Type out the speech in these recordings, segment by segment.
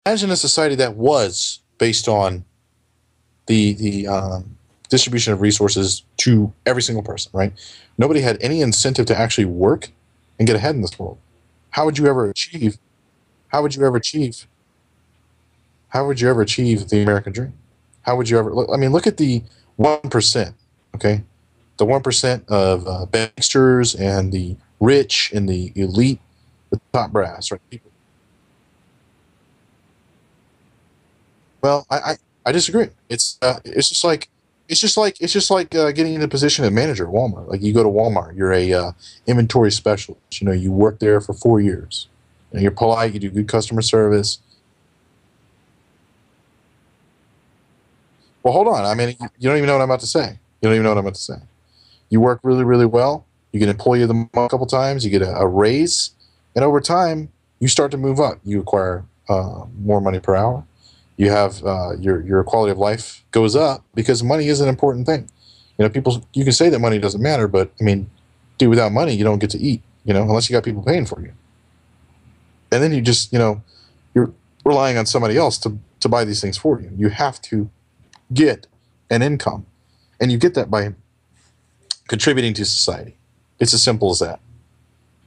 imagine a society that was based on the distribution of resources to every single person, right? Nobody had any incentive to actually work and get ahead in this world. How would you ever achieve? How would you ever achieve? How would you ever achieve the American dream? How would you ever? I mean, look at the 1%. Okay, the 1% of banksters and the rich and the elite, the top brass, right? People. Well, I disagree. It's just like getting in a position of manager at Walmart. Like you go to Walmart, you're a inventory specialist. You know, you work there for 4 years. And you're polite. You do good customer service. Well, hold on. I mean, you don't even know what I'm about to say. You don't even know what I'm about to say. You work really, really well. You get employee of the month a couple times. You get a raise, and over time, you start to move up. You acquire more money per hour. You have your quality of life goes up because money is an important thing. You know, people, you can say that money doesn't matter, but I mean, dude, without money, you don't get to eat. You know, unless you got people paying for you, and then you just, you know, you're relying on somebody else to buy these things for you. You have to get an income, and you get that by contributing to society. It's as simple as that.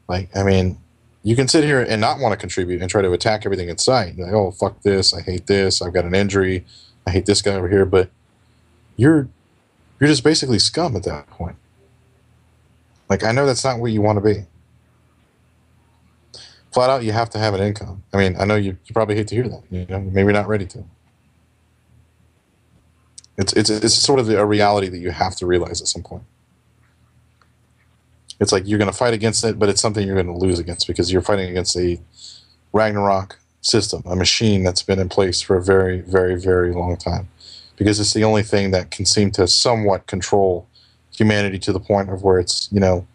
Like, I mean, you can sit here and not want to contribute and try to attack everything in sight. Like, oh, fuck this, I hate this, I've got an injury, I hate this guy over here, but you're just basically scum at that point. Like, I know that's not where you want to be. Flat out, you have to have an income. I mean, I know you probably hate to hear that. You know, maybe you're not ready to. It's sort of a reality that you have to realize at some point. It's like you're going to fight against it, but it's something you're going to lose against because you're fighting against a Ragnarok system, a machine that's been in place for a very, very, very long time. Because it's the only thing that can seem to somewhat control humanity to the point of where it's, you know,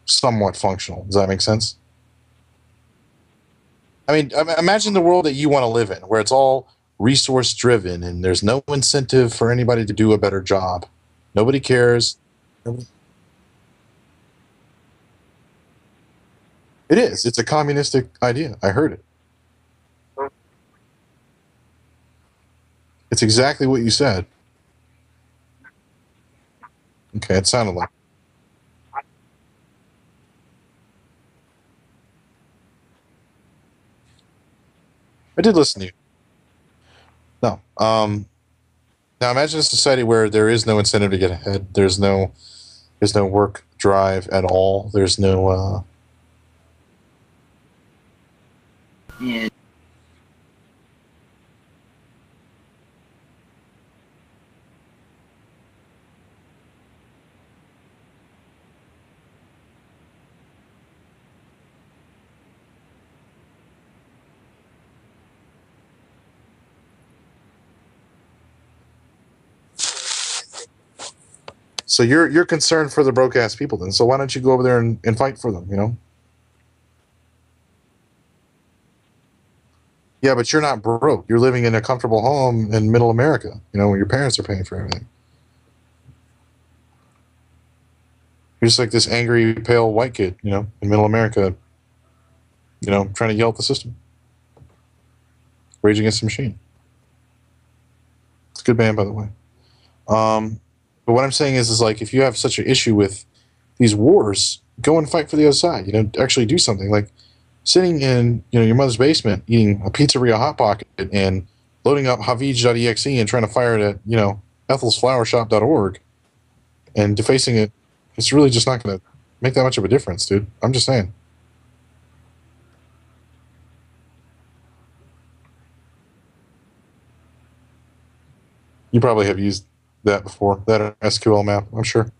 somewhat functional. Does that make sense? I mean, imagine the world that you want to live in, where it's all resource driven and there's no incentive for anybody to do a better job. Nobody cares. Nobody. It is. It's a communistic idea. I heard it. It's exactly what you said. Okay, it sounded like. I did listen to you. No. Now imagine a society where there is no incentive to get ahead. There's no work drive at all. There's no. Yeah. So you're concerned for the broke ass people then. So why don't you go over there and fight for them? You know. Yeah, but you're not broke. You're living in a comfortable home in middle America. You know, where your parents are paying for everything. You're just like this angry, pale white kid, you know, in middle America, you know, trying to yell at the system. Rage Against the Machine. It's a good band, by the way. But what I'm saying is like, if you have such an issue with these wars, go and fight for the other side. You know, actually do something. Like sitting in, you know, your mother's basement, eating a pizzeria hot pocket and loading up Havij.exe and trying to fire it at, you know, ethelsflowershop.org and defacing it. It's really just not going to make that much of a difference, dude. I'm just saying. You probably have used that before, that SQL map, I'm sure.